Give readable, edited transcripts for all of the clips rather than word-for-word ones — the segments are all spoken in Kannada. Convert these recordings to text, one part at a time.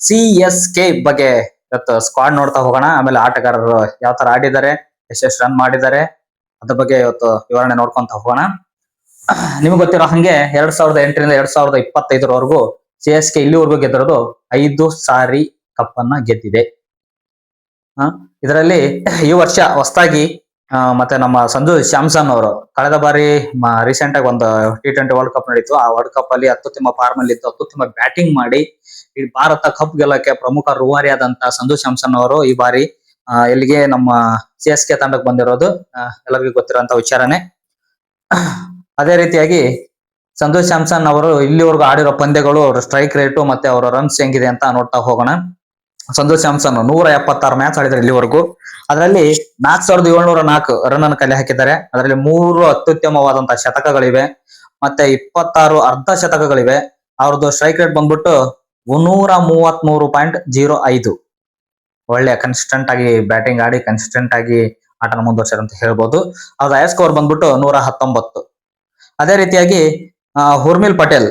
CSK ಬಗ್ಗೆ ಇವತ್ತು ಸ್ಕ್ವಾಡ್ ನೋಡ್ತಾ ಹೋಗೋಣ. ಆಮೇಲೆ ಆಟಗಾರರು ಯಾವ ತರ ಆಡಿದ್ದಾರೆ, ಎಷ್ಟೆಷ್ಟು ರನ್ ಮಾಡಿದ್ದಾರೆ ಅದ್ರ ಬಗ್ಗೆ ಇವತ್ತು ವಿವರಣೆ ನೋಡ್ಕೊಂತ ಹೋಗೋಣ. ನಿಮ್ಗೆ ಗೊತ್ತಿರೋ ಹಂಗೆ 2008ರಿಂದ 2025ರವರೆಗೂ CSK ಇಲ್ಲಿವರೆಗೂ ಗೆದ್ದಿರೋದು 5 ಸಾರಿ ಕಪ್ ಅನ್ನ ಗೆದ್ದಿದೆ. ಇದರಲ್ಲಿ ಈ ವರ್ಷ ಹೊಸದಾಗಿ ಮತ್ತೆ ನಮ್ಮ ಸಂಜು ಸ್ಯಾಮ್ಸನ್ ಅವರು ಕಳೆದ ಬಾರಿ ರೀಸೆಂಟ್ ಆಗಿ ಒಂದು T20 ವರ್ಲ್ಡ್ ಕಪ್ ನಡೀತು. ಆ ವರ್ಲ್ಡ್ ಕಪ್ ಅಲ್ಲಿ ಅತ್ಯುತ್ತಮ ಫಾರ್ಮ್ ಅಲ್ಲಿ ಇತ್ತು, ಅತ್ಯುತ್ತಮ ಬ್ಯಾಟಿಂಗ್ ಮಾಡಿ ಈ ಭಾರತ ಕಪ್ ಗೆಲ್ಲಕ್ಕೆ ಪ್ರಮುಖ ರೂವಾರಿಯಾದಂತ ಸಂಜು ಸ್ಯಾಮ್ಸನ್ ಅವರು ಈ ಬಾರಿ ಎಲ್ಲಿಗೆ ನಮ್ಮ CSK ತಂಡಕ್ಕೆ ಬಂದಿರೋದು ಎಲ್ಲರಿಗೂ ಗೊತ್ತಿರುವಂತ ವಿಚಾರನೆ. ಅದೇ ರೀತಿಯಾಗಿ ಸಂಜು ಸ್ಯಾಮ್ಸನ್ ಅವರು ಇಲ್ಲಿವರೆಗೂ ಆಡಿರೋ ಪಂದ್ಯಗಳು, ಸ್ಟ್ರೈಕ್ ರೇಟು ಮತ್ತೆ ಅವರ ರನ್ಸ್ ಹೆಂಗಿದೆ ಅಂತ ನೋಡ್ತಾ ಹೋಗೋಣ. ಸಂಜು ಸ್ಯಾಮ್ಸನ್ 176 ಮ್ಯಾಚ್ ಆಡಿದ್ದಾರೆ ಇಲ್ಲಿವರೆಗೂ. ಅದರಲ್ಲಿ 4704 ರನ್ ಅನ್ನು ಕಲೆ ಹಾಕಿದ್ದಾರೆ. ಅದರಲ್ಲಿ 3 ಅತ್ಯುತ್ತಮವಾದಂತಹ ಶತಕಗಳಿವೆ, ಮತ್ತೆ 26 ಅರ್ಧ ಶತಕಗಳಿವೆ. ಅವ್ರದ್ದು ಸ್ಟ್ರೈಕ್ ರೇಟ್ ಬಂದ್ಬಿಟ್ಟು 133.05. ಒಳ್ಳೆ ಕನ್ಸಿಸ್ಟೆಂಟ್ ಆಗಿ ಬ್ಯಾಟಿಂಗ್ ಆಡಿ ಕನ್ಸಿಸ್ಟೆಂಟ್ ಆಗಿ ಆಟನ ಮುಂದುವರ್ಸ್ಯಾರ ಅಂತ ಹೇಳ್ಬೋದು. ಅವ್ರ ಹೈ ಸ್ಕೋರ್ ಬಂದ್ಬಿಟ್ಟು 119. ಅದೇ ರೀತಿಯಾಗಿ ಉರ್ಮಿಲ್ ಪಟೇಲ್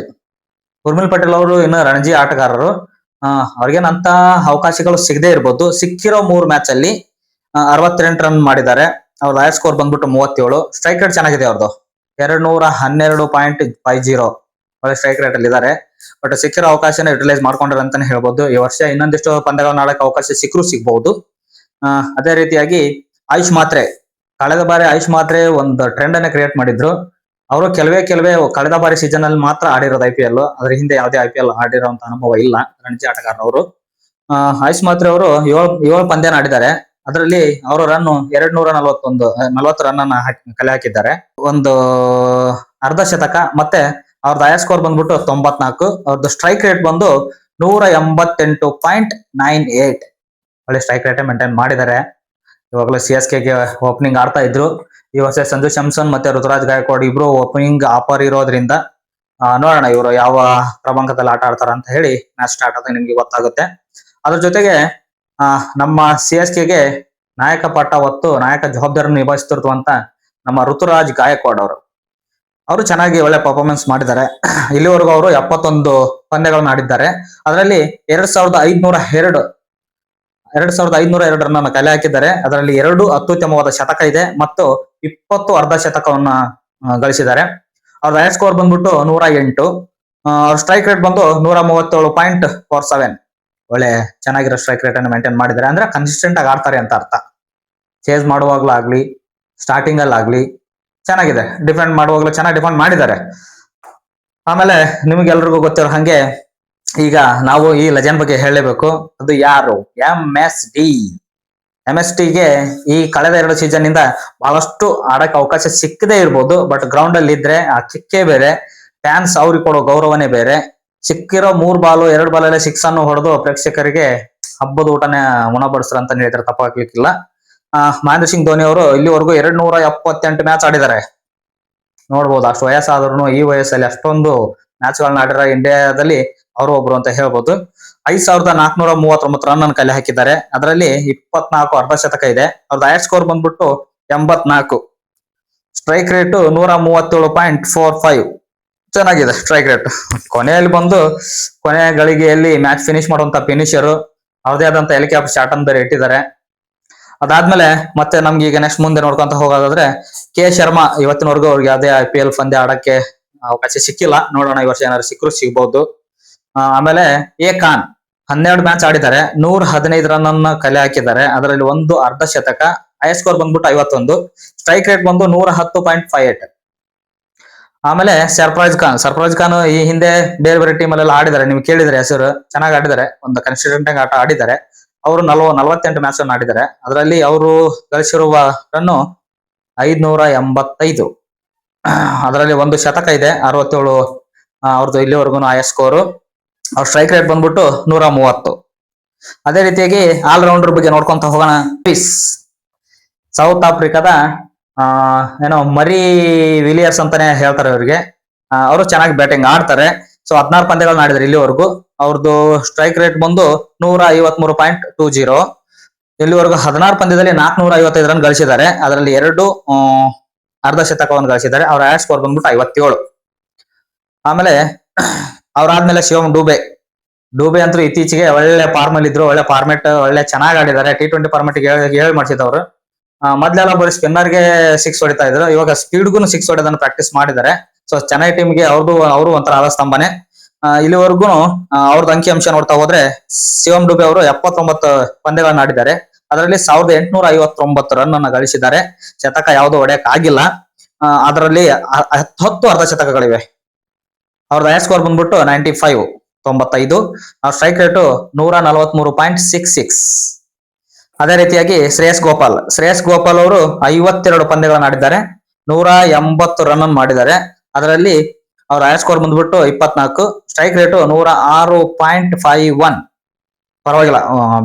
ಅವರು ಇನ್ನು ರಣಜಿ ಆಟಗಾರರು. ಅವ್ರಿಗೇನಂತ ಅವಕಾಶಗಳು ಸಿಗದೆ ಇರ್ಬೋದು. ಸಿಕ್ಕಿರೋ 3 ಮ್ಯಾಚ್ ಅಲ್ಲಿ 68 ರನ್ ಮಾಡಿದ್ದಾರೆ. ಅವ್ರ ಹೈ ಸ್ಕೋರ್ ಬಂದ್ಬಿಟ್ಟು 37. ಸ್ಟ್ರೈಕ್ ರೇಟ್ ಚೆನ್ನಾಗಿದೆ ಅವ್ರದ್ದು, 212.50. ಒಳ್ಳೆ ಸ್ಟ್ರೈಕ್ ರೇಟ್ ಅಲ್ಲಿ ಇದ್ದಾರೆ. ಬಟ್ ಸಿಕ್ಕಿರೋ ಅವಕಾಶನ ಯುಟಿಲೈಸ್ ಮಾಡ್ಕೊಂಡ್ರೆ ಅಂತಾನೆ ಹೇಳ್ಬೋದು. ಈ ವರ್ಷ ಇನ್ನೊಂದಿಷ್ಟು ಪಂದ್ಯಗಳನ್ನ ಆಡಕ್ಕೆ ಅವಕಾಶ ಸಿಗ್ಬಹುದು. ಅದೇ ರೀತಿಯಾಗಿ ಆಯುಷ್ ಮಾತ್ರೆ, ಕಳೆದ ಬಾರಿ ಆಯುಷ್ ಮಾತ್ರೆ ಒಂದು ಟ್ರೆಂಡ್ ಅನ್ನ ಕ್ರಿಯೇಟ್ ಮಾಡಿದ್ರು. ಅವರು ಕೆಲವೇ ಕಳೆದ ಬಾರಿ ಸೀಸನ್ ಅಲ್ಲಿ ಮಾತ್ರ ಆಡಿರೋದು IPL. ಅದ್ರ ಹಿಂದೆ ಯಾವುದೇ IPL ಆಡಿರೋಂತ ಅನುಭವ ಇಲ್ಲ ರಣಜಿ ಆಟಗಾರರವರು. ಆಯುಷ್ ಮಾತ್ರೆ ಅವರು 7 ಪಂದ್ಯನ ಆಡಿದ್ದಾರೆ. ಅದರಲ್ಲಿ ಅವರ ರನ್ 240 ರನ್ ಅನ್ನ ಕಲೆ ಹಾಕಿದ್ದಾರೆ, ಒಂದು ಅರ್ಧ ಶತಕ. ಮತ್ತೆ ಅವ್ರದ್ದು ಹೈ ಸ್ಕೋರ್ ಬಂದ್ಬಿಟ್ಟು 94. ಅವ್ರದ್ದು ಸ್ಟ್ರೈಕ್ ರೇಟ್ ಬಂದು 188.98. ಒಳ್ಳೆ ಸ್ಟ್ರೈಕ್ ರೇಟ್ ಮೇಂಟೈನ್ ಮಾಡಿದ್ದಾರೆ. ಇವಾಗಲೂ CSKಗೆ ಓಪನಿಂಗ್ ಆಡ್ತಾ ಇದ್ರು. ಈ ವರ್ಷ ಸಂಜು ಸ್ಯಾಮ್ಸನ್ ಮತ್ತೆ ಋತುರಾಜ್ ಗಾಯಕ್ವಾಡ್ ಇಬ್ರು ಓಪನಿಂಗ್ ಆಫರ್ ಇರೋದ್ರಿಂದ ನೋಡೋಣ ಇವರು ಯಾವ ಕ್ರಮಾಂಕದಲ್ಲಿ ಆಟ ಆಡ್ತಾರ ಅಂತ ಹೇಳಿ ಮ್ಯಾಚ್ ಸ್ಟಾರ್ಟ್ ಆದಾಗ ನಿಮ್ಗೆ ಗೊತ್ತಾಗುತ್ತೆ. ಅದ್ರ ಜೊತೆಗೆ ನಮ್ಮ CSKಗೆ ನಾಯಕ ಪಟ್ಟ ಹೊತ್ತು ನಾಯಕ ಜವಾಬ್ದಾರಿಯನ್ನು ನಿಭಾಯಿಸ್ತಿರುವಂತ ನಮ್ಮ ಋತುರಾಜ್ ಗಾಯಕ್ವಾಡ್ ಅವರು ಚೆನ್ನಾಗಿ ಒಳ್ಳೆ ಪರ್ಫಾರ್ಮೆನ್ಸ್ ಮಾಡಿದ್ದಾರೆ. ಇಲ್ಲಿವರೆಗೂ ಅವರು 71 ಪಂದ್ಯಗಳನ್ನ ಆಡಿದ್ದಾರೆ. ಅದರಲ್ಲಿ 2502 ರನ್ ಅನ್ನು ಕಲೆ ಹಾಕಿದ್ದಾರೆ. ಅದರಲ್ಲಿ 2 ಅತ್ಯುತ್ತಮವಾದ ಶತಕ ಇದೆ ಮತ್ತು 20 ಅರ್ಧ ಶತಕವನ್ನ ಗಳಿಸಿದ್ದಾರೆ. ಅವ್ರ ಹೈ ಸ್ಕೋರ್ ಬಂದ್ಬಿಟ್ಟು 108. ಅವ್ರ ಸ್ಟ್ರೈಕ್ ರೇಟ್ ಬಂದು 137.47. ಒಳ್ಳೆ ಚೆನ್ನಾಗಿರೋ ಸ್ಟ್ರೈಕ್ ರೇಟ್ ಅನ್ನು ಮೇಂಟೈನ್ ಮಾಡಿದ್ದಾರೆ. ಅಂದ್ರೆ ಕನ್ಸಿಸ್ಟೆಂಟ್ ಆಗಿ ಆಡ್ತಾರೆ ಅಂತ ಅರ್ಥ. ಚೇಸ್ ಮಾಡುವಾಗ್ಲಾಗ್ಲಿ, ಸ್ಟಾರ್ಟಿಂಗ್ ಅಲ್ಲಿ ಆಗ್ಲಿ ಚೆನ್ನಾಗಿದೆ. ಡಿಫೆಂಡ್ ಮಾಡುವಾಗ್ಲೂ ಚೆನ್ನಾಗಿ ಡಿಫೆಂಡ್ ಮಾಡಿದ್ದಾರೆ. ಆಮೇಲೆ ನಿಮ್ಗೆಲ್ರಿಗೂ ಗೊತ್ತಿರೋ ಹಂಗೆ ಈಗ ನಾವು ಈ ಲೆಜೆಂಡ್ ಬಗ್ಗೆ ಹೇಳಲೇಬೇಕು. ಅದು ಯಾರು? MSDಗೆ ಈ ಕಳೆದ 2 ಸೀಸನ್ ಇಂದ ಬಹಳಷ್ಟು ಆಡಕ್ಕೆ ಅವಕಾಶ ಸಿಕ್ಕದೇ ಇರ್ಬೋದು. ಬಟ್ ಗ್ರೌಂಡ್ ಅಲ್ಲಿ ಇದ್ರೆ ಆ ಕಿಕ್ಕೇ ಬೇರೆ, ಫ್ಯಾನ್ಸ್ ಅವ್ರಿಗೆ ಕೊಡೋ ಗೌರವನೇ ಬೇರೆ. ಸಿಕ್ಕಿರೋ 3 ಬಾಲು 2 ಬಾಲಲ್ಲೇ 6 ಅನ್ನು ಹೊಡೆದು ಪ್ರೇಕ್ಷಕರಿಗೆ ಹಬ್ಬದ ಊಟನೇ ಉಣಬಡಿಸ್ರ ಅಂತ ಹೇಳಿದ್ರೆ ತಪ್ಪಾಗ್ಲಿಕ್ಕಿಲ್ಲ. ಮಹೇಂದ್ರ ಸಿಂಗ್ ಧೋನಿ ಅವರು ಇಲ್ಲಿವರೆಗೂ 278 ಮ್ಯಾಚ್ ಆಡಿದ್ದಾರೆ. ನೋಡ್ಬೋದು, ಅಷ್ಟು ವಯಸ್ಸಾದ್ರೂ ಈ ವಯಸ್ಸಲ್ಲಿ ಅಷ್ಟೊಂದು ಮ್ಯಾಚ್ ಗಳನ್ನ ಆಡಿರೋ ಇಂಡಿಯಾದಲ್ಲಿ ಅವರು ಒಬ್ರು ಅಂತ ಹೇಳ್ಬೋದು. 5439 ರನ್ ಅನ್ನು ಕಲೆ ಹಾಕಿದ್ದಾರೆ. ಅದರಲ್ಲಿ 24 ಅರ್ಧ ಶತಕ ಇದೆ. ಅವ್ರದ್ದು ಹೈ ಸ್ಕೋರ್ ಬಂದ್ಬಿಟ್ಟು 84. Strike rate 137.45. ಚೆನ್ನಾಗಿದೆ ಸ್ಟ್ರೈಕ್ ರೇಟ್. ಕೊನೆಯಲ್ಲಿ ಬಂದು ಕೊನೆಯ ಗಳಿಗೆಯಲ್ಲಿ ಮ್ಯಾಚ್ ಫಿನಿಶ್ ಮಾಡುವಂತ ಫಿನಿಷರ್ ಅವ್ರದೇ ಆದಂತ ಹೆಲಿಕಾಪ್ಟರ್ ಶಾಟ್ ಅನ್ನು ಬೇರೆ ಇಟ್ಟಿದ್ದಾರೆ. ಅದಾದ್ಮೇಲೆ ಮತ್ತೆ ನಮ್ಗೆ ಈಗ ನೆಕ್ಸ್ಟ್ ಮುಂದೆ ನೋಡ್ಕೊಂತ ಹೋಗೋದಾದ್ರೆ K ಶರ್ಮಾ ಇವತ್ತಿನವರೆಗೂ ಅವ್ರಿಗೆ ಯಾವುದೇ IPL ಪಂದ್ಯ ಆಡಕ್ಕೆ ಅವಕಾಶ ಸಿಕ್ಕಿಲ್ಲ. ನೋಡೋಣ ಈ ವರ್ಷ ಏನಾದ್ರು ಸಿಕ್ಕರು ಸಿಗ್ಬಹುದು. ಆಮೇಲೆ A ಖಾನ್ 12 ಮ್ಯಾಚ್ ಆಡಿದ್ದಾರೆ, 115 ರನ್ ಅನ್ನ ಕಲೆ ಹಾಕಿದ್ದಾರೆ. ಅದರಲ್ಲಿ 1 ಅರ್ಧ ಶತಕ. ಹೈ ಸ್ಕೋರ್ ಬಂದ್ಬಿಟ್ಟು 51. ಸ್ಟ್ರೈಕ್ ರೇಟ್ ಬಂದು 110.58. ಆಮೇಲೆ ಸರ್ಫರಾಜ್ ಖಾನ್ ಈ ಹಿಂದೆ ಬೇರೆ ಟೀಮ್ ಅಲ್ಲೆಲ್ಲ ಆಡಿದ್ದಾರೆ, ನಿಮ್ಗೆ ಕೇಳಿದ್ರೆ ಹೆಸರು. ಚೆನ್ನಾಗಿ ಆಡಿದ್ದಾರೆ, ಒಂದು ಕನ್ಸಿಸ್ಟೆಂಟ್ ಆಗಿ ಆಟ ಆಡಿದ್ದಾರೆ. ಅವರು 48 ಮ್ಯಾಚ್ ಅನ್ನು ಆಡಿದ್ದಾರೆ. ಅದರಲ್ಲಿ ಅವರು ಗಳಿಸಿರುವ ರನ್ನು 585. ಅದರಲ್ಲಿ 1 ಶತಕ ಇದೆ, 67 ಅವ್ರದ್ದು ಇಲ್ಲಿವರೆಗೂ ಹೈ ಸ್ಕೋರ್. ಅವ್ರ ಸ್ಟ್ರೈಕ್ ರೇಟ್ ಬಂದ್ಬಿಟ್ಟು 130. ಅದೇ ರೀತಿಯಾಗಿ ಆಲ್ ರೌಂಡರ್ ಬಗ್ಗೆ ನೋಡ್ಕೊಂತ ಹೋಗೋಣ. ಸೌತ್ ಆಫ್ರಿಕಾದ ಮರಿ ವಿಲಿಯರ್ಸ್ ಅಂತಾನೆ ಹೇಳ್ತಾರೆ ಇವ್ರಿಗೆ. ಅವರು ಚೆನ್ನಾಗಿ ಬ್ಯಾಟಿಂಗ್ ಆಡ್ತಾರೆ. ಸೊ 16 ಪಂದ್ಯಗಳನ್ನ ಆಡಿದ್ರು ಇಲ್ಲಿವರೆಗೂ. ಅವ್ರದ್ದು ಸ್ಟ್ರೈಕ್ ರೇಟ್ ಬಂದು 153.20. ಇಲ್ಲಿವರೆಗೂ 16 ಪಂದ್ಯದಲ್ಲಿ 455 ರನ್ ಗಳಿಸಿದ್ದಾರೆ. ಅದರಲ್ಲಿ 2 ಅರ್ಧ ಶತಕವನ್ನು ಗಳಿಸಿದ್ದಾರೆ. ಅವರ ಹೈ ಸ್ಕೋರ್ ಬಂದ್ಬಿಟ್ಟು 57. ಆಮೇಲೆ ಅವ್ರಾದ್ಮೇಲೆ ಶಿವಮ್ ಡೂಬೆ ಅಂತೂ ಇತ್ತೀಚೆಗೆ ಒಳ್ಳೆ ಫಾರ್ಮ್ ಅಲ್ಲಿ ಇದ್ರು, ಒಳ್ಳೆ ಫಾರ್ಮೆಟ್ ಒಳ್ಳೆ ಚೆನ್ನಾಗಿ ಆಡಿದ್ದಾರೆ. T20 ಫಾರ್ಮೆಟ್ ಹೇಳಿ ಮಾಡಿಸಿದವರು. ಮೊದ್ಲೆಲ್ಲ ಬರೀ ಸ್ಪಿನ್ನರ್ ಗೆ ಸಿಕ್ಸ್ ಹೊಡಿತಾ ಇದ್ರು, ಇವಾಗ ಸ್ಪೀಡ್ಗೂ ಸಿಕ್ಸ್ ಹೊಡೆದನ್ನು ಪ್ರಾಕ್ಟೀಸ್ ಮಾಡಿದ್ದಾರೆ. ಸೊ ಚೆನ್ನೈ ಟೀಮ್ಗೆ ಅವರು ಒಂಥರ ಆದ ಸ್ತಂಭನೆ. ಇಲ್ಲಿವರೆಗೂ ಅವ್ರದ್ದು ಅಂಕಿ ಅಂಶ ನೋಡ್ತಾ ಹೋದ್ರೆ ಶಿವಂ ಡುಬೆ ಅವರು 79 ಪಂದ್ಯಗಳನ್ನ ಆಡಿದ್ದಾರೆ. ಅದರಲ್ಲಿ 1859 ರನ್ ಅನ್ನು ಗಳಿಸಿದ್ದಾರೆ. ಶತಕ ಯಾವುದು ಹೊಡೆಯಕ್ ಆಗಿಲ್ಲ. ಅದರಲ್ಲಿ 10 ಅರ್ಧ ಶತಕಗಳಿವೆ. ಅವ್ರದ್ದು ಹೈಯರ್ ಸ್ಕೋರ್ ಬಂದ್ಬಿಟ್ಟು 95. ಅವ್ರ ಸ್ಟ್ರೈಕ್ ರೇಟು 143.66. ಅದೇ ರೀತಿಯಾಗಿ ಶ್ರೇಯಸ್ ಗೋಪಾಲ್ ಅವರು 52 ಪಂದ್ಯಗಳನ್ನು ಆಡಿದ್ದಾರೆ, 180 ರನ್ ಅನ್ನು ಮಾಡಿದ್ದಾರೆ. ಅದರಲ್ಲಿ ಅವ್ರ ಹೈಯರ್ ಸ್ಕೋರ್ ಬಂದ್ಬಿಟ್ಟು 24. Strike rate 106.51. ಪರವಾಗಿಲ್ಲ,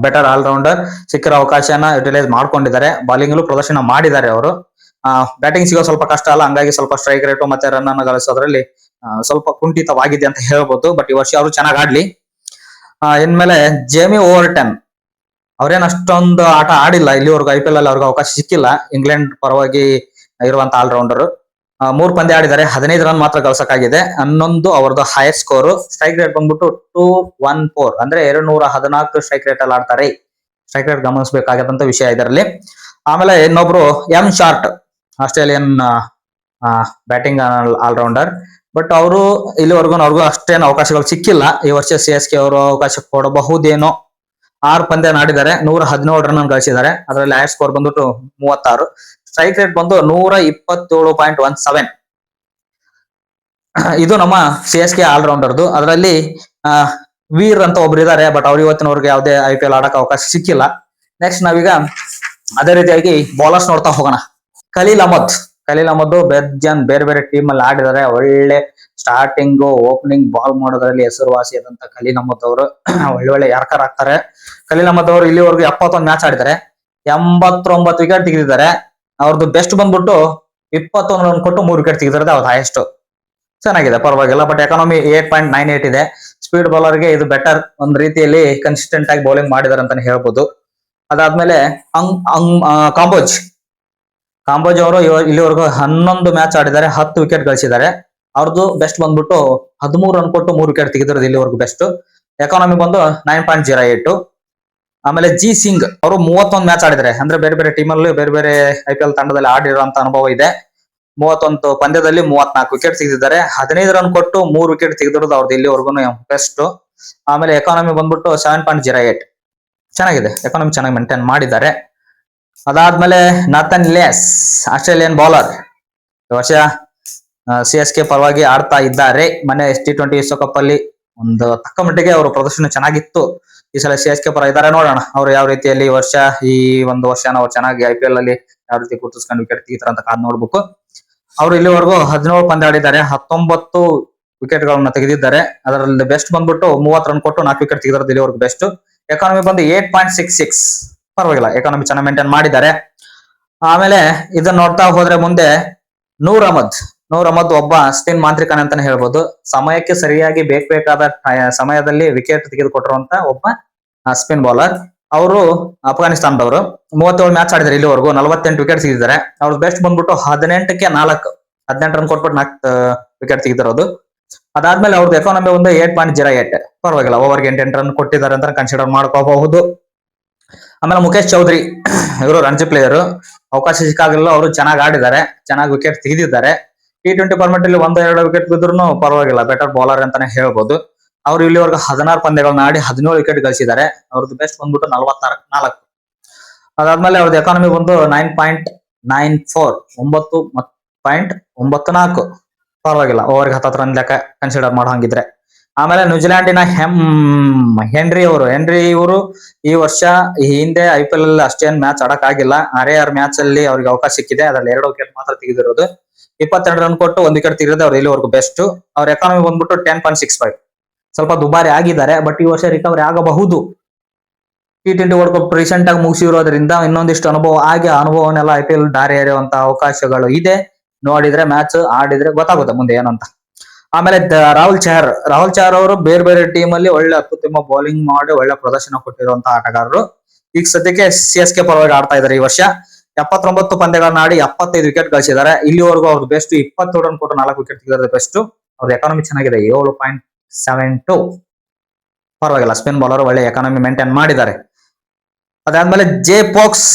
ಬೆಟರ್ ಆಲ್ರೌಂಡರ್. ಸಿಕ್ಕಿರೋ ಅವಕಾಶನ ಯುಟಿಲೈಸ್ ಮಾಡ್ಕೊಂಡಿದ್ದಾರೆ. ಬಾಲಿಂಗ್ ಪ್ರದರ್ಶನ ಮಾಡಿದ್ದಾರೆ ಅವರು. ಬ್ಯಾಟಿಂಗ್ ಸಿಗೋ ಸ್ವಲ್ಪ ಕಷ್ಟ ಅಲ್ಲ, ಹಂಗಾಗಿ ಸ್ವಲ್ಪ ಸ್ಟ್ರೈಕ್ ರೇಟು ಮತ್ತೆ ರನ್ ಅನ್ನು ಗಳಿಸೋದ್ರಲ್ಲಿ ಸ್ವಲ್ಪ ಕುಂಠಿತವಾಗಿದೆ ಅಂತ ಹೇಳ್ಬೋದು. ಬಟ್ ಈ ವರ್ಷ ಅವರು ಚೆನ್ನಾಗಿ ಆಡ್ಲಿ. ಇನ್ಮೇಲೆ ಜೇಮಿ ಓವರ್ಟನ್ ಅವ್ರೇನ್ ಅಷ್ಟೊಂದು ಆಟ ಆಡಿಲ್ಲ ಇಲ್ಲಿವರೆಗೂ. IPL ಅಲ್ಲಿ ಅವ್ರಿಗೆ ಅವಕಾಶ ಸಿಕ್ಕಿಲ್ಲ. ಇಂಗ್ಲೆಂಡ್ ಪರವಾಗಿ ಇರುವಂತ ಆಲ್ರೌಂಡರ್. 3 ಪಂದ್ಯ ಆಡಿದ್ದಾರೆ, 15 ರನ್ ಮಾತ್ರ ಗಳಿಸಕ್ಕಾಗಿದೆ. 11 ಅವರದ್ದು ಹೈಯರ್ ಸ್ಕೋರ್. ಸ್ಟ್ರೈಕ್ ರೇಟ್ ಬಂದ್ಬಿಟ್ಟು 214, ಅಂದ್ರೆ 214 ಸ್ಟ್ರೈಕ್ ರೇಟ್ ಅಲ್ಲಿ ಆಡ್ತಾರೆ. ಸ್ಟ್ರೈಕ್ ರೇಟ್ ಗಮನಿಸಬೇಕಾದಂತ ವಿಷಯ ಇದರಲ್ಲಿ. ಆಮೇಲೆ ಇನ್ನೊಬ್ರು M Short, Australian batting allrounder. But ಅವರು ಇಲ್ಲಿವರೆಗೂ ಅವ್ರಿಗೂ ಅಷ್ಟೇನು ಅವಕಾಶಗಳು ಸಿಕ್ಕಿಲ್ಲ. ಈ ವರ್ಷ CSK ಅವರು ಅವಕಾಶ ಕೊಡಬಹುದೇನೋ. 6 ಪಂದ್ಯ ಆಡಿದ್ದಾರೆ, 117 ರನ್ ಗಳಿಸಿದ್ದಾರೆ. ಅದರಲ್ಲಿ ಹೈಯರ್ ಸ್ಕೋರ್ ಬಂದ್ಬಿಟ್ಟು 36. ಸ್ಟ್ರೈಕ್ ರೇಟ್ ಬಂದು 127.17. ಇದು ನಮ್ಮ CSK ಆಲ್ರೌಂಡರ್ದು. ಅದರಲ್ಲಿ ವೀರ್ ಅಂತ ಒಬ್ರು ಇದ್ದಾರೆ, ಬಟ್ ಅವ್ರು ಇವತ್ತಿನವರೆಗೆ ಯಾವುದೇ IPL ಆಡಕ್ಕೆ ಅವಕಾಶ ಸಿಕ್ಕಿಲ್ಲ. ನೆಕ್ಸ್ಟ್ ನಾವೀಗ ಅದೇ ರೀತಿಯಾಗಿ ಬೌಲರ್ಸ್ ನೋಡ್ತಾ ಹೋಗೋಣ. ಖಲೀಲ್ ಅಹಮದ್ ಬೆಜ್ಜನ್ ಬೇರೆ ಬೇರೆ ಟೀಮ್ ಅಲ್ಲಿ ಆಡಿದ್ದಾರೆ. ಒಳ್ಳೆ ಸ್ಟಾರ್ಟಿಂಗ್ ಓಪನಿಂಗ್ ಬಾಲ್ ಮಾಡೋದ್ರಲ್ಲಿ ಹೆಸರುವಾಸಿಯಾದಂತ ಖಲೀಲ್ ಅಹಮದ್ ಅವರು ಒಳ್ಳೆ ಯಾರ್ಕರ್ ಆಗ್ತಾರೆ. ಖಲೀಲ್ ಅಹಮದ್ ಅವರು ಇಲ್ಲಿವರೆಗೂ 71 ಮ್ಯಾಚ್ ಆಡಿದ್ದಾರೆ, 89 ವಿಕೆಟ್ ತೆಗೆದಿದ್ದಾರೆ. ಅವ್ರದ್ದು ಬೆಸ್ಟ್ ಬಂದ್ಬಿಟ್ಟು 21 ರನ್ ಕೊಟ್ಟು 3 ವಿಕೆಟ್ ತೆಗೆದಿರೋದು ಅವ್ರದ್ದು ಹೈಯೆಸ್ಟ್. ಚೆನ್ನಾಗಿದೆ, ಪರವಾಗಿಲ್ಲ. ಬಟ್ ಎಕಾನಮಿ 8.98 ಇದೆ. ಸ್ಪೀಡ್ ಬೌಲರ್ಗೆ ಇದು ಬೆಟರ್. ಒಂದ್ ರೀತಿಯಲ್ಲಿ ಕನ್ಸಿಸ್ಟೆಂಟ್ ಆಗಿ ಬೌಲಿಂಗ್ ಮಾಡಿದಾರೆ ಅಂತಾನೆ ಹೇಳ್ಬೋದು. ಅದಾದ್ಮೇಲೆ ಕಾಂಬೋಜ್ ಅವರು ಇಲ್ಲಿವರೆಗೂ 11 ಮ್ಯಾಚ್ ಆಡಿದ್ದಾರೆ, 10 ವಿಕೆಟ್ ಗಳಿಸಿದ್ದಾರೆ. ಅವ್ರದ್ದು ಬೆಸ್ಟ್ ಬಂದ್ಬಿಟ್ಟು 13 ರನ್ ಕೊಟ್ಟು 3 ವಿಕೆಟ್ ತೆಗೆದಿರೋದು ಇಲ್ಲಿವರೆಗೂ ಬೆಸ್ಟ್. ಎಕಾನಮಿ ಬಂದು 9.08. ಆಮೇಲೆ ಜಿ ಸಿಂಗ್ ಅವರು 31 ಮ್ಯಾಚ್ ಆಡಿದ್ದಾರೆ, ಅಂದ್ರೆ ಬೇರೆ ಬೇರೆ ಟೀಮ್ ಅಲ್ಲಿ ಬೇರೆ ಬೇರೆ IPL ತಂಡದಲ್ಲಿ ಆಡಿರುವಂತ ಅನುಭವ ಇದೆ. 31 ಪಂದ್ಯದಲ್ಲಿ 34 ವಿಕೆಟ್ ತೆಗೆದಿದ್ದಾರೆ. 15 ರನ್ ಕೊಟ್ಟು 3 ವಿಕೆಟ್ ತೆಗೆದಿರೋದು ಅವ್ರದ್ದು ಇಲ್ಲಿವರೆಗೂ ಬೆಸ್ಟ್. ಆಮೇಲೆ ಎಕಾನಮಿ ಬಂದ್ಬಿಟ್ಟು 7.08. ಚೆನ್ನಾಗಿದೆ, ಎಕಾನಮಿ ಚೆನ್ನಾಗಿ ಮೇಂಟೈನ್ ಮಾಡಿದ್ದಾರೆ. ಅದಾದ್ಮೇಲೆ ನಾಥನ್ ಲೇಸ್, ಆಸ್ಟ್ರೇಲಿಯನ್ ಬೌಲರ್. ಈ ವರ್ಷ CSK ಪರವಾಗಿ ಆಡ್ತಾ ಇದ್ದಾರೆ. ಮೊನ್ನೆ T20 ವಿಶ್ವಕಪ್ ಅಲ್ಲಿ ಒಂದು ತಕ್ಕ ಮಟ್ಟಿಗೆ ಅವರ ಪ್ರದರ್ಶನ ಚೆನ್ನಾಗಿತ್ತು. ಈ ಸಲ CSK ಪರ ಇದ್ದಾರೆ, ನೋಡೋಣ ಅವ್ರು ಯಾವ ರೀತಿಯಲ್ಲಿ ಈ ಒಂದು ವರ್ಷ ಅವ್ರು ಚೆನ್ನಾಗಿ IPL ಅಲ್ಲಿ ಯಾವ ರೀತಿ ಗುರುತಿಸ್ಕೊಂಡು ವಿಕೆಟ್ ತೆಗಿತಾರೆ ಅಂತ ಕಾದ್ ನೋಡ್ಬೇಕು. ಅವರು ಇಲ್ಲಿವರೆಗೂ 17 ಪಂದ್ಯ ಆಡಿದ್ದಾರೆ, 19 ವಿಕೆಟ್ ಗಳನ್ನ ತೆಗೆದಿದ್ದಾರೆ. ಅದರಲ್ಲಿ ಬೆಸ್ಟ್ ಬಂದ್ಬಿಟ್ಟು 30 ರನ್ ಕೊಟ್ಟು 4 ವಿಕೆಟ್ ತೆಗೆದಿರೋದು ಇಲ್ಲಿವರೆಗೂ ಬೆಸ್ಟ್. ಎಕಾನಮಿ ಬಂದು 8.66. ಪರವಾಗಿಲ್ಲ, ಎಕಾನಮಿ ಚೆನ್ನಾಗಿ ಮೇಂಟೈನ್ ಮಾಡಿದ್ದಾರೆ. ಆಮೇಲೆ ಇದನ್ನ ನೋಡ್ತಾ ಹೋದ್ರೆ ಮುಂದೆ ನೂರ್ ಅಹಮದ್ ಒಬ್ಬ ಸ್ಪಿನ್ ಮಾಂತ್ರಿಕನ ಅಂತಾನೆ ಹೇಳ್ಬೋದು. ಸಮಯಕ್ಕೆ ಸರಿಯಾಗಿ ಬೇಕಾದ ಸಮಯದಲ್ಲಿ ವಿಕೆಟ್ ತೆಗೆದುಕೊಟ್ಟಿರುವಂತ ಒಬ್ಬ ಸ್ಪಿನ್ ಬೌಲರ್. ಅವರು ಅಫ್ಘಾನಿಸ್ತಾನದವರು. 37 ಮ್ಯಾಚ್ ಆಡಿದ್ದಾರೆ, ಇಲ್ಲಿವರೆಗೂ 48 ವಿಕೆಟ್ ತೆಗೆದಿದ್ದಾರೆ. ಅವ್ರ ಬೆಸ್ಟ್ ಬಂದ್ಬಿಟ್ಟು 18ಕ್ಕೆ 4, 18 ರನ್ ಕೊಟ್ಬಿಟ್ಟು 4 ವಿಕೆಟ್ ತೆಗೆದಿರೋದು. ಅದಾದ್ಮೇಲೆ ಅವ್ರದ್ದು ಎಕಾನಮಿ ಒಂದು 8.08. ಪರವಾಗಿಲ್ಲ, ಓವರ್ಗೆ 8 ರನ್ ಕೊಟ್ಟಿದ್ದಾರೆ ಅಂತ ಕನ್ಸಿಡರ್ ಮಾಡ್ಕೋಬಹುದು. ಆಮೇಲೆ ಮುಖೇಶ್ ಚೌಧರಿ ಇವರು ರಣಜಿ ಪ್ಲೇಯರ್. ಅವಕಾಶ ಸಿಕ್ಕಾಗಲ್ಲ, ಅವರು ಚೆನ್ನಾಗಿ ಆಡಿದ್ದಾರೆ, ಚೆನ್ನಾಗಿ ವಿಕೆಟ್ ತೆಗೆದಿದ್ದಾರೆ. T20 ಫಾರ್ಮೆಟ್ ಅಲ್ಲಿ 1-2 ವಿಕೆಟ್ ಬಿದ್ರು ಪರವಾಗಿಲ್ಲ, ಬೆಟರ್ ಬೌಲರ್ ಅಂತಾನೆ ಹೇಳ್ಬೋದು. ಅವರು ಇಲ್ಲಿವರೆಗೂ 16 ಪಂದ್ಯಗಳನ್ನ ಆಡಿ 17 ವಿಕೆಟ್ ಗಳಿಸಿದ್ದಾರೆ. ಅವ್ರದ್ದು ಬೆಸ್ಟ್ ಬಂದ್ಬಿಟ್ಟು 44. ಅದಾದ್ಮೇಲೆ ಅವ್ರದ್ದು ಎಕಾನಮಿ ಬಂದು 9.94, 9.94. ಪರವಾಗಿಲ್ಲ, ಓವರ್ಗೆ 10 ರನ್ ಲೆಕ್ಕ ಕನ್ಸಿಡರ್ ಮಾಡೋ ಹಂಗಿದ್ರೆ. ಆಮೇಲೆ ನ್ಯೂಜಿಲ್ಯಾಂಡಿನ ಹೆನ್ರಿ ಇವರು ಈ ವರ್ಷ ಹಿಂದೆ IPL ಅಲ್ಲಿ ಅಷ್ಟೇನ್ ಮ್ಯಾಚ್ ಆಡಕ್ ಆಗಿಲ್ಲ. 6 ಮ್ಯಾಚ್ ಅಲ್ಲಿ ಅವ್ರಿಗೆ ಅವಕಾಶ ಸಿಕ್ಕಿದೆ, ಅದ್ರಲ್ಲಿ 2 ವಿಕೆಟ್ ಮಾತ್ರ ತೆಗೆದಿರೋದು. 22 ರನ್ ಕೊಟ್ಟು 1 ವಿಕೆಟ್ ತೆಗೆದಿರೋದು ಅವ್ರು ಇಲ್ಲಿವರೆಗೂ ಬೆಸ್ಟ್. ಅವ್ರ ಎಕಾನಮಿ ಬಂದ್ಬಿಟ್ಟು 10.65. ಸ್ವಲ್ಪ ದುಬಾರಿ ಆಗಿದ್ದಾರೆ, ಬಟ್ ಈ ವರ್ಷ ರಿಕವರಿ ಆಗಬಹುದು. T20 ವರ್ಲ್ಡ್ ಕಪ್ ರೀಸೆಂಟ್ ಆಗಿ ಮುಗಿಸಿರೋದ್ರಿಂದ ಇನ್ನೊಂದಿಷ್ಟು ಅನುಭವನೆಲ್ಲ IPL ದಾರಿ ಎರೆಯುವಂತ ಅವಕಾಶಗಳು ಇದೆ. ನೋಡಿದ್ರೆ ಮ್ಯಾಚ್ ಆಡಿದ್ರೆ ಗೊತ್ತಾಗುತ್ತೆ ಮುಂದೆ ಏನಂತ. ಆಮೇಲೆ ರಾಹುಲ್ ಚಹರ್ ಅವರು ಬೇರೆ ಬೇರೆ ಟೀಮ್ ಅಲ್ಲಿ ಒಳ್ಳೆ ಅತ್ಯುತ್ತಮ ಬೌಲಿಂಗ್ ಮಾಡಿ ಒಳ್ಳೆ ಪ್ರದರ್ಶನ ಕೊಟ್ಟಿರುವಂತಹ ಆಟಗಾರರು. ಈಗ ಸದ್ಯಕ್ಕೆ CSK ಪರವಾಗಿ ಆಡ್ತಾ ಇದ್ದಾರೆ. ಈ ವರ್ಷ 79 ಪಂದ್ಯಗಳನ್ನ ಆಡಿ 75 ವಿಕೆಟ್ ಗಳಿಸಿದ್ದಾರೆ. ಇಲ್ಲಿವರೆಗೂ ಅವ್ರದ್ದು ಬೆಸ್ಟ್ 20 ರನ್ ಕೊಟ್ಟು 4 ವಿಕೆಟ್ ತೆಗೆದಿರೋದು ಬೆಸ್ಟ್. ಅವ್ರದ್ದು ಎಕಾನಮಿ ಚೆನ್ನಾಗಿದೆ, 7.72. ಪರವಾಗಿಲ್ಲ, ಸ್ಪಿನ್ ಬೌಲರ್ ಒಳ್ಳೆ ಎಕಾನಮಿ ಮೇಂಟೈನ್ ಮಾಡಿದ್ದಾರೆ. ಅದಾದ್ಮೇಲೆ ಜೆ ಪೋಕ್ಸ್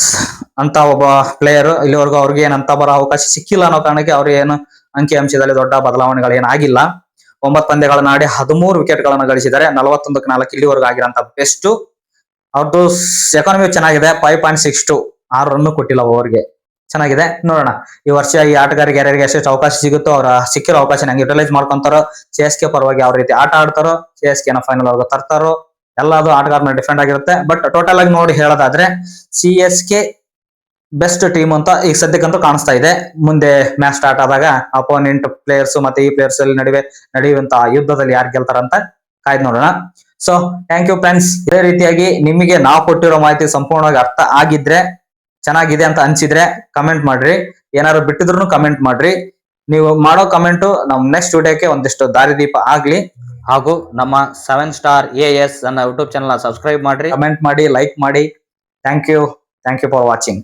ಅಂತ ಒಬ್ಬ ಪ್ಲೇಯರ್, ಇಲ್ಲಿವರೆಗೂ ಅವ್ರಿಗೆ ಏನಂತ ಬರೋ ಅವಕಾಶ ಸಿಕ್ಕಿಲ್ಲ ಅನ್ನೋ ಕಾರಣಕ್ಕೆ ಅವ್ರು ಏನು ಅಂಕಿ ಅಂಶದಲ್ಲಿ ದೊಡ್ಡ ಬದಲಾವಣೆಗಳು ಏನಾಗಿಲ್ಲ. 9 ಪಂದ್ಯಗಳನ್ನ ಆಡಿ 13 ವಿಕೆಟ್ ಗಳನ್ನ ಗಳಿಸಿದ್ದಾರೆ. 41-4 ಇಲ್ಲಿವರೆಗೂ ಆಗಿರೋಂತ ಬೆಸ್ಟ್. ಅವ್ರದ್ದು ಎಕಾನಮಿ ಚೆನ್ನಾಗಿದೆ, 5.62, 6 ರನ್ ಕೊಟ್ಟಿಲ್ಲ ಓವರ್ಗೆ, ಚೆನ್ನಾಗಿದೆ. ನೋಡೋಣ ಈ ವರ್ಷ ಈ ಆಟಗಾರರಿಗೆ ಯಾರ್ಯಾರಿಗೆ ಎಷ್ಟೆಷ್ಟು ಅವಕಾಶ ಸಿಗುತ್ತೋ ಅವ್ರ ಸಿಕ್ಕಿರೋ ಅವಕಾಶ ನಂಗೆ ಯುಟಿಲೈಸ್ ಮಾಡ್ಕೊಂತಾರೋ, CSK ಪರವಾಗಿ ಯಾವ ರೀತಿ ಆಟ ಆಡ್ತಾರೋ, CSK ನ ಫೈನಲ್ ವರ್ಗ ತರ್ತಾರೋ, ಎಲ್ಲದು ಆಟಗಾರನ ಡಿಫೆಂಡ್ ಆಗಿರುತ್ತೆ. ಬಟ್ ಟೋಟಲ್ ಆಗಿ ನೋಡಿ ಹೇಳೋದಾದ್ರೆ CSK ಬೆಸ್ಟ್ ಟೀಮ್ ಅಂತ ಈಗ ಸದ್ಯಕ್ಕಂತೂ ಕಾಣಿಸ್ತಾ ಇದೆ. ಮುಂದೆ ಮ್ಯಾಚ್ ಸ್ಟಾರ್ಟ್ ಆದಾಗ ಅಪೋನೆಂಟ್ ಪ್ಲೇಯರ್ಸ್ ಮತ್ತೆ ಈ ಪ್ಲೇಯರ್ಸ್ ಅಲ್ಲಿ ನಡೆಯುವಂತ ಯುದ್ಧದಲ್ಲಿ ಯಾರು ಗೆಲ್ತಾರಂತ ಕಾಯ್ದು ನೋಡೋಣ. So thank you friends. ಇದೇ ರೀತಿಯಾಗಿ ನಿಮಗೆ ನಾವು ಕೊಟ್ಟಿರೋ ಮಾಹಿತಿ ಸಂಪೂರ್ಣವಾಗಿ ಅರ್ಥ ಆಗಿದ್ರೆ, ಚೆನ್ನಾಗಿದೆ ಅಂತ ಅನ್ಸಿದ್ರೆ ಕಮೆಂಟ್ ಮಾಡ್ರಿ. ಏನಾದ್ರು ಬಿಟ್ಟಿದ್ರು ಕಮೆಂಟ್ ಮಾಡ್ರಿ. ನೀವು ಮಾಡೋ ಕಮೆಂಟ್ ನಮ್ ನೆಕ್ಸ್ಟ್ ವಿಡಿಯೋಕ್ಕೆ ಒಂದಿಷ್ಟು ದಾರಿದೀಪ ಆಗ್ಲಿ. ಹಾಗೂ ನಮ್ಮ 7 ಸ್ಟಾರ್ AS ನನ್ನ ಯೂಟ್ಯೂಬ್ ಚಾನಲ್ ಸಬ್ಸ್ಕ್ರೈಬ್ ಮಾಡ್ರಿ, ಕಮೆಂಟ್ ಮಾಡಿ, ಲೈಕ್ ಮಾಡಿ. Thank you for watching.